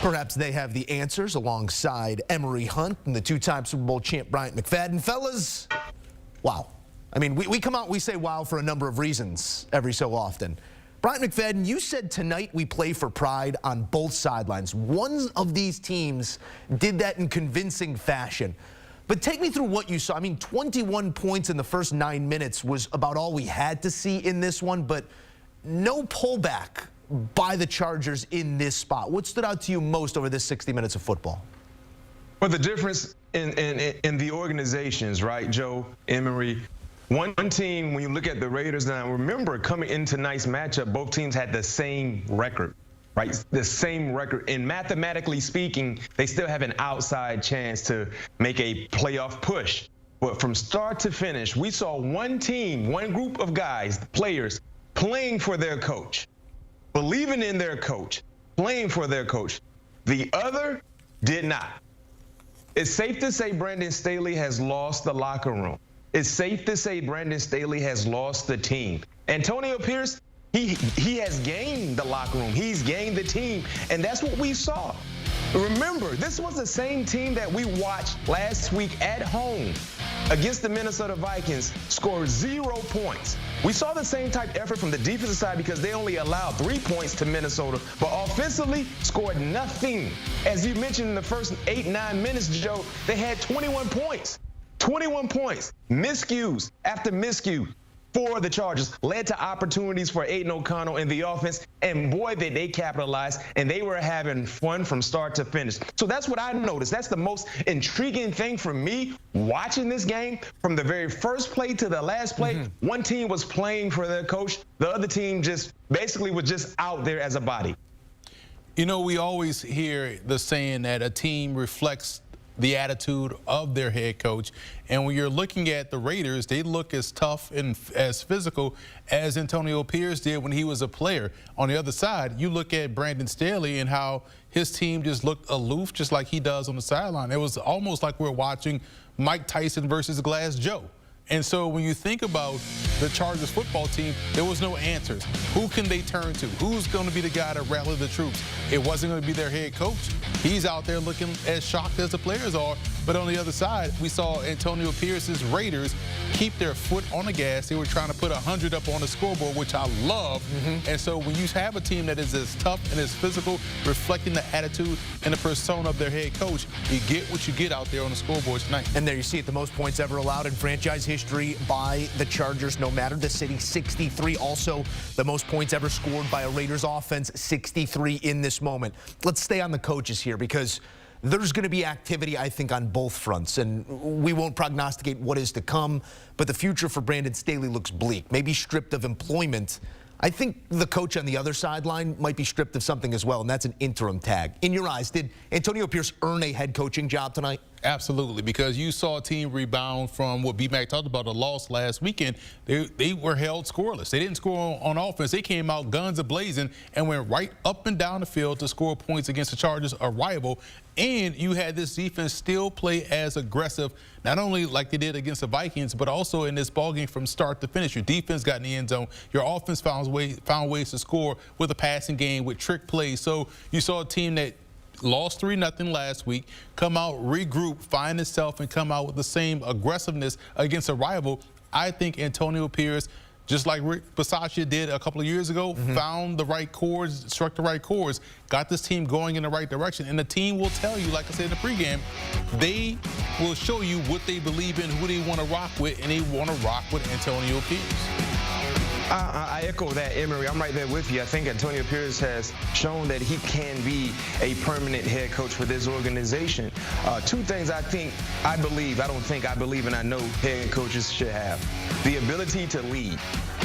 Perhaps they have the answers alongside Emory Hunt and the two-time Super Bowl champ Bryant McFadden. Fellas, wow. I mean, we come out, we say wow for a number of reasons every so often. Bryant McFadden, you said tonight we play for pride on both sidelines. One of these teams did that in convincing fashion. But take me through what you saw. I mean, 21 points in the first 9 minutes was about all we had to see in this one, but no pullback by the Chargers in this spot. What stood out to you most over this 60 minutes of football? Well, the difference in the organizations, right, Joe, Emory, one team, when you look at the Raiders now, remember coming into tonight's matchup, both teams had the same record, right? The same record. And mathematically speaking, they still have an outside chance to make a playoff push. But from start to finish, we saw one team, one group of guys, players, playing for their coach, believing in their coach, playing for their coach. The other did not. It's safe to say Brandon Staley has lost the locker room. It's safe to say Brandon Staley has lost the team. Antonio Pierce, he has gained the locker room. He's gained the team, and that's what we saw. Remember, this was the same team that we watched last week at home against the Minnesota Vikings score 0 points. We saw the same type effort from the defensive side because they only allowed 3 points to Minnesota, but offensively scored nothing. As you mentioned in the first 8-9 minutes, Joe, they had 21 points. 21 points, miscues after miscue for the Chargers, led to opportunities for Aiden O'Connell in the offense, and boy, did they capitalize, and they were having fun from start to finish. So that's what I noticed. That's the most intriguing thing for me watching this game. From the very first play to the last play, one team was playing for their coach. The other team just basically was just out there as a body. You know, we always hear the saying that a team reflects the attitude of their head coach. And when you're looking at the Raiders, they look as tough and as physical as Antonio Pierce did when he was a player. On the other side, you look at Brandon Staley and how his team just looked aloof, just like he does on the sideline. It was almost like we're watching Mike Tyson versus Glass Joe. And so when you think about the Chargers football team, there was no answers. Who can they turn to? Who's going to be the guy to rally the troops? It wasn't going to be their head coach. He's out there looking as shocked as the players are. But on the other side, we saw Antonio Pierce's Raiders keep their foot on the gas. They were trying to put 100 up on the scoreboard, which I love. And so when you have a team that is as tough and as physical, reflecting the attitude and the persona of their head coach, you get what you get out there on the scoreboard tonight. And there you see it, the most points ever allowed in franchise history by the Chargers, no matter the city, 63. Also, the most points ever scored by a Raiders offense, 63 in this moment. Let's stay on the coaches here because there's going to be activity, I think, on both fronts, and we won't prognosticate what is to come, but the future for Brandon Staley looks bleak, maybe stripped of employment. I think the coach on the other sideline might be stripped of something as well, and that's an interim tag. In your eyes, did Antonio Pierce earn a head coaching job tonight? Absolutely, because you saw a team rebound from what B-Mac talked about, a loss last weekend. They were held scoreless. They didn't score on offense. They came out guns a-blazing and went right up and down the field to score points against the Chargers, a rival. And you had this defense still play as aggressive, not only like they did against the Vikings, but also in this ballgame from start to finish. Your defense got in the end zone. Your offense found ways to score with a passing game, with trick plays. So you saw a team that lost 3-0 last week, come out, regroup, find itself, and come out with the same aggressiveness against a rival. I think Antonio Pierce, just like Rick Bisaccia did a couple of years ago, found the right chords, struck the right chords, got this team going in the right direction. And the team will tell you, like I said in the pregame, they will show you what they believe in, who they want to rock with, and they want to rock with Antonio Pierce. I echo that, Emory. I'm right there with you. I think Antonio Pierce has shown that he can be a permanent head coach for this organization. Two things I believe, and I know head coaches should have. The ability to lead.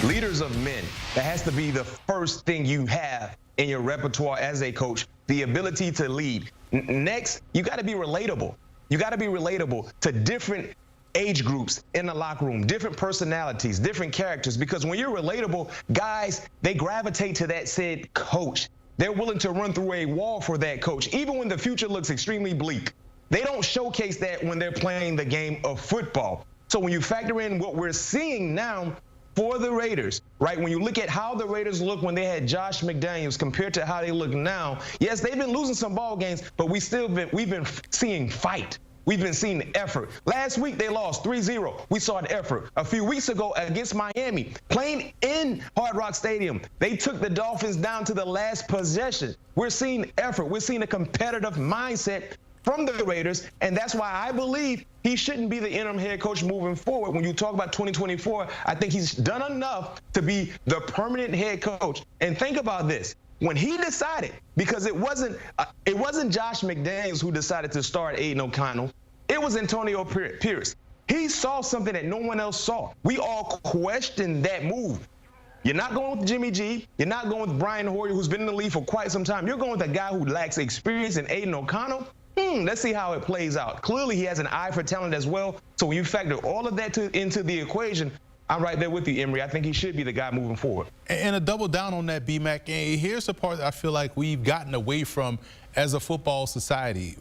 Leaders of men. That has to be the first thing you have in your repertoire as a coach. The ability to lead. Next, you got to be relatable. You got to be relatable to different age groups in the locker room, different personalities, different characters, because when you're relatable, guys, they gravitate to that said coach. They're willing to run through a wall for that coach, even when the future looks extremely bleak. They don't showcase that when they're playing the game of football. So when you factor in what we're seeing now for the Raiders, right? When you look at how the Raiders look when they had Josh McDaniels compared to how they look now, yes, they've been losing some ball games, but we've been seeing fight. We've been seeing effort. Last week, they lost 3-0. We saw an effort. A few weeks ago against Miami, playing in Hard Rock Stadium, they took the Dolphins down to the last possession. We're seeing effort. We're seeing a competitive mindset from the Raiders, and that's why I believe he shouldn't be the interim head coach moving forward. When you talk about 2024, I think he's done enough to be the permanent head coach. And think about this. When he decided, because it wasn't Josh McDaniels who decided to start Aiden O'Connell, it was Antonio Pierce. He saw something that no one else saw. We all questioned that move. You're not going with Jimmy G. You're not going with Brian Hoyer, who's been in the league for quite some time. You're going with a guy who lacks experience in Aiden O'Connell. Let's see how it plays out. Clearly, he has an eye for talent as well. So when you factor all of that into the equation, I'm right there with you, Emery. I think he should be the guy moving forward. And to double down on that, B-Mac, here's the part that I feel like we've gotten away from as a football society.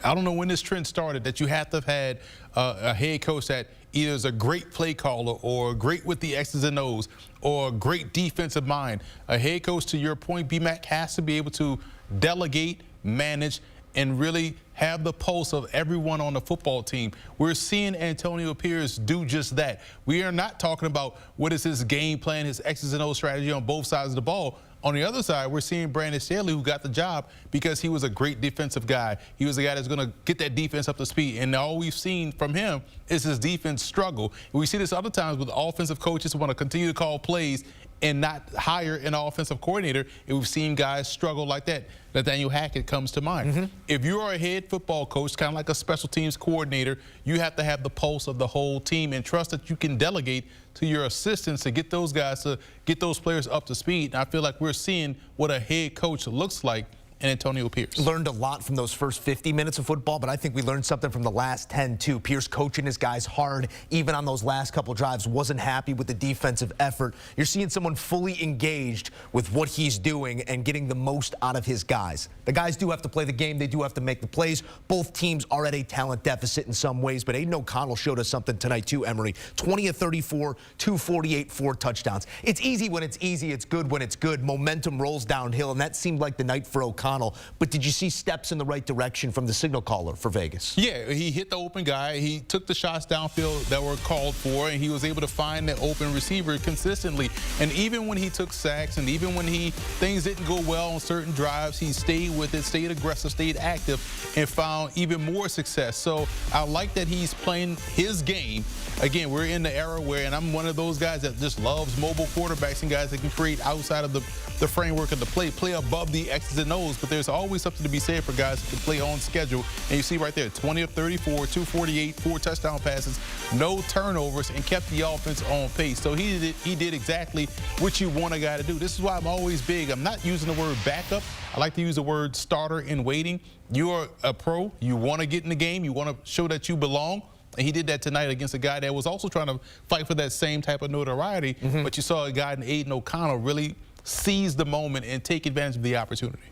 I don't know when this trend started that you have to have had a head coach that either is a great play caller or great with the X's and O's or a great defensive mind. A head coach, to your point, B-Mac, has to be able to delegate, manage, and really have the pulse of everyone on the football team. We're seeing Antonio Pierce do just that. We are not talking about what is his game plan, his X's and O's strategy on both sides of the ball. On the other side, we're seeing Brandon Staley, who got the job because he was a great defensive guy. He was the guy that's going to get that defense up to speed. And all we've seen from him is his defense struggle. And we see this other times with offensive coaches who want to continue to call plays and not hire an offensive coordinator. And we've seen guys struggle like that. Nathaniel Hackett comes to mind. If you're a head football coach, kind of like a special teams coordinator, you have to have the pulse of the whole team and trust that you can delegate to your assistants to get those guys to get those players up to speed. And I feel like we're seeing what a head coach looks like and Antonio Pierce. Learned a lot from those first 50 minutes of football, but I think we learned something from the last 10 too. Pierce coaching his guys hard, even on those last couple drives, wasn't happy with the defensive effort. You're seeing someone fully engaged with what he's doing and getting the most out of his guys. The guys do have to play the game. They do have to make the plays. Both teams are at a talent deficit in some ways, but Aiden O'Connell showed us something tonight too, Emery. 20 of 34, 248, 4 touchdowns. It's easy when it's easy. It's good when it's good. Momentum rolls downhill, and that seemed like the night for O'Connell. But did you see steps in the right direction from the signal caller for Vegas? Yeah, he hit the open guy. He took the shots downfield that were called for, and he was able to find the open receiver consistently. And even when he took sacks and even when things didn't go well on certain drives, he stayed with it, stayed aggressive, stayed active, and found even more success. So I like that he's playing his game. Again, we're in the era where, and I'm one of those guys that just loves mobile quarterbacks and guys that can create outside of the framework of the play above the X's and O's. But there's always something to be said for guys who can play on schedule. And you see right there, 20 of 34, 248, 4 touchdown passes, no turnovers, and kept the offense on pace. So he did exactly what you want a guy to do. This is why I'm always big. I'm not using the word backup. I like to use the word starter in waiting. You're a pro. You want to get in the game. You want to show that you belong. And he did that tonight against a guy that was also trying to fight for that same type of notoriety. But you saw a guy in Aiden O'Connell really seize the moment and take advantage of the opportunity.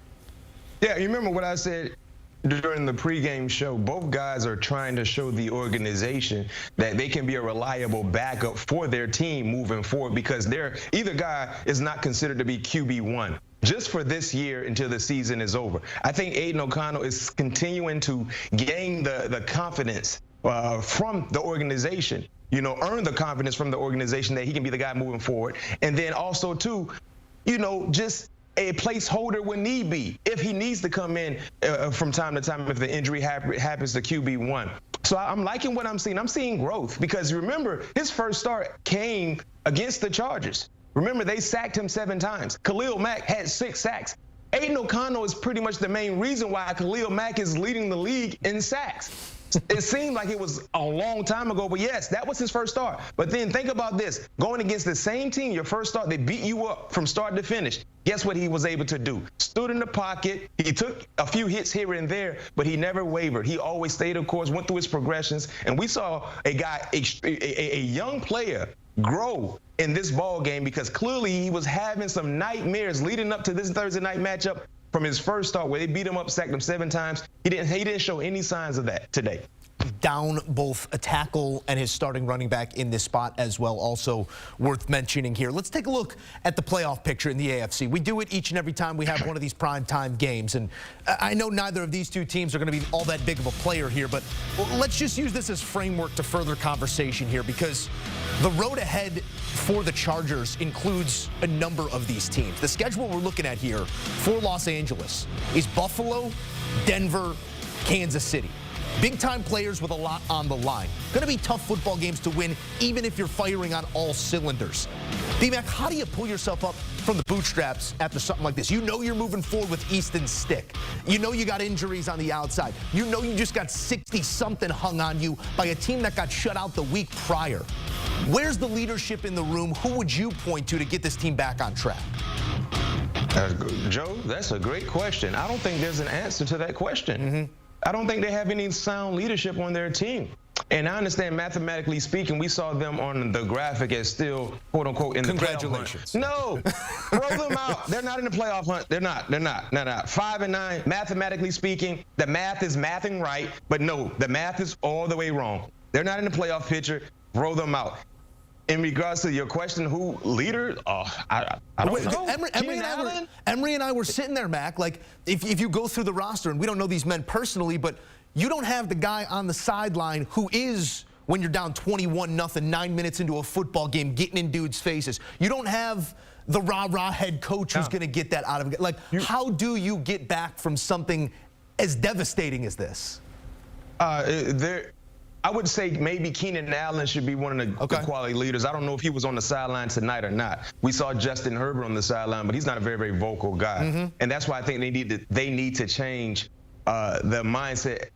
Yeah, you remember what I said during the pregame show? Both guys are trying to show the organization that they can be a reliable backup for their team moving forward, because either guy is not considered to be QB1 just for this year until the season is over. I think Aiden O'Connell is continuing to gain the confidence from the organization, earn the confidence from the organization that he can be the guy moving forward. And then also, too, just a placeholder when need be, if he needs to come in from time to time if the injury happens to QB1. So I'm liking what I'm seeing. I'm seeing growth, because remember, his first start came against the Chargers. Remember, they sacked him 7 times. Khalil Mack had 6 sacks. Aiden O'Connell is pretty much the main reason why Khalil Mack is leading the league in sacks. It seemed like it was a long time ago, but yes, that was his first start. But then think about this. Going against the same team, your first start, they beat you up from start to finish. Guess what he was able to do? Stood in the pocket. He took a few hits here and there, but he never wavered. He always stayed, of course, went through his progressions. And we saw a guy, a young player, grow in this ball game, because clearly he was having some nightmares leading up to this Thursday night matchup. From his first start, where they beat him up, sacked him 7 times, he didn't show any signs of that today. down both a tackle and his starting running back in this spot as well, also worth mentioning here. Let's take a look at the playoff picture in the AFC. We do it each and every time we have one of these primetime games, and I know neither of these two teams are going to be all that big of a player here, but let's just use this as framework to further conversation here, because the road ahead for the Chargers includes a number of these teams. The schedule we're looking at here for Los Angeles is Buffalo, Denver, Kansas City. Big-time players with a lot on the line. Going to be tough football games to win, even if you're firing on all cylinders. B-Mac, how do you pull yourself up from the bootstraps after something like this? You know you're moving forward with Easton's stick. You know you got injuries on the outside. You know you just got 60-something hung on you by a team that got shut out the week prior. Where's the leadership in the room? Who would you point to get this team back on track? Joe, that's a great question. I don't think there's an answer to that question. I don't think they have any sound leadership on their team. And I understand, mathematically speaking, we saw them on the graphic as still, quote unquote, in the playoff hunt. No, throw them out. They're not in the playoff hunt. They're not. 5-9, mathematically speaking, the math is mathing right, but no, the math is all the way wrong. They're not in the playoff picture. Throw them out. In regards to your question, who leader? I don't know. Emery and I were sitting there, Mac. Like, if you go through the roster, and we don't know these men personally, but you don't have the guy on the sideline who is, when you're down 21-0, 9 minutes into a football game, getting in dudes' faces. You don't have the rah-rah head coach who's going to get that out of it. Like, how do you get back from something as devastating as this? I would say maybe Keenan Allen should be one of the quality leaders. I don't know if he was on the sideline tonight or not. We saw Justin Herbert on the sideline, but he's not a very, very vocal guy. And that's why I think they need to change the mindset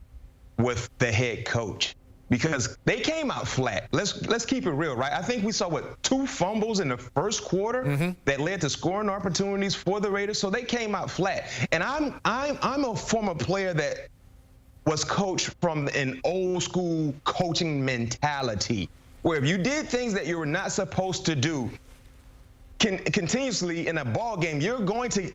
with the head coach, because they came out flat. Let's keep it real, right? I think we saw 2 fumbles in the first quarter that led to scoring opportunities for the Raiders. So they came out flat. And I'm a former player that was coached from an old school coaching mentality, where if you did things that you were not supposed to do continuously in a ball game, they're going to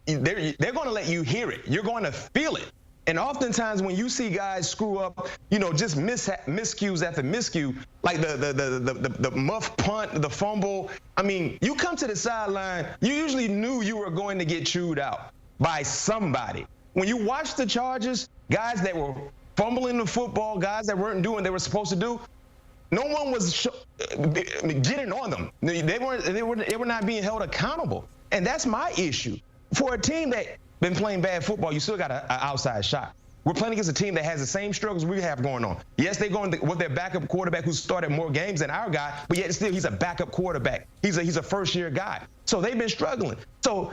let you hear it. You're going to feel it. And oftentimes when you see guys screw up, just miscues after miscue, like the muff punt, the fumble. I mean, you come to the sideline, you usually knew you were going to get chewed out by somebody. When you watch the Chargers, guys that were fumbling the football, guys that weren't doing what they were supposed to do, no one was getting on them. They were not being held accountable. And that's my issue. For a team that been playing bad football, you still got an outside shot. We're playing against a team that has the same struggles we have going on. Yes, they're going with their backup quarterback who started more games than our guy, but yet still he's a backup quarterback. He's a first-year guy. So they've been struggling. So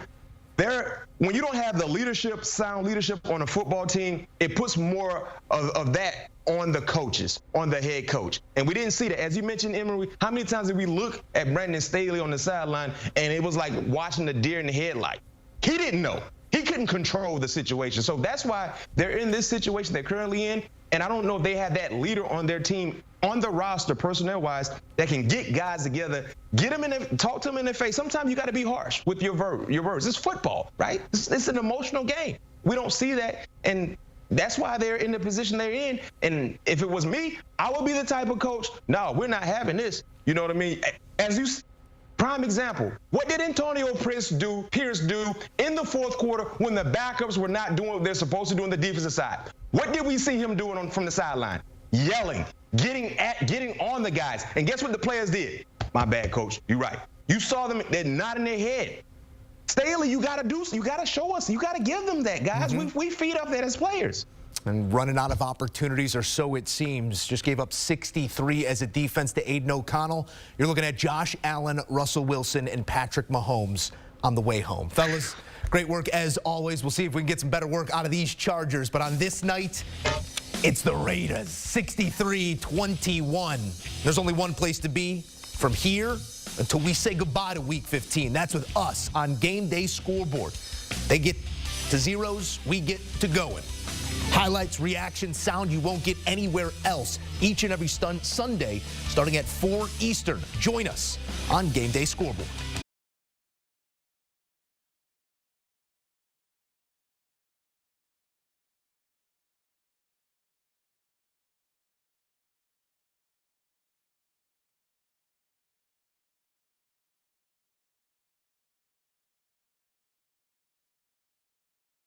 when you don't have the sound leadership on a football team, it puts more of that on the coaches, on the head coach. And we didn't see that. As you mentioned, Emery, how many times did we look at Brandon Staley on the sideline and it was like watching the deer in the headlight? He didn't know. He couldn't control the situation. So that's why they're in this situation they're currently in. And I don't know if they have that leader on their team, on the roster, personnel-wise, that can get guys together, get them talk to them in their face. Sometimes you got to be harsh with your words. It's football, right? It's an emotional game. We don't see that, and that's why they're in the position they're in. And if it was me, I would be the type of coach, no, we're not having this. You know what I mean? Prime example, what did Antonio Pierce do in the fourth quarter when the backups were not doing what they're supposed to do on the defensive side? What did we see him doing from the sideline? Yelling, getting on the guys. And guess what the players did? My bad, coach. You're right. You saw them, they're nodding their head. Staley, you got to show us. You got to give them that, guys. We feed off that as players. And running out of opportunities, or so it seems. Just gave up 63 as a defense to Aiden O'Connell. You're looking at Josh Allen, Russell Wilson, and Patrick Mahomes on the way home. Fellas, great work as always. We'll see if we can get some better work out of these Chargers. But on this night, it's the Raiders, 63-21. There's only one place to be from here until we say goodbye to Week 15. That's with us on Game Day Scoreboard. They get to zeros, we get to going. Highlights, reactions, sound you won't get anywhere else each and every Sunday starting at 4 Eastern. Join us on Game Day Scoreboard.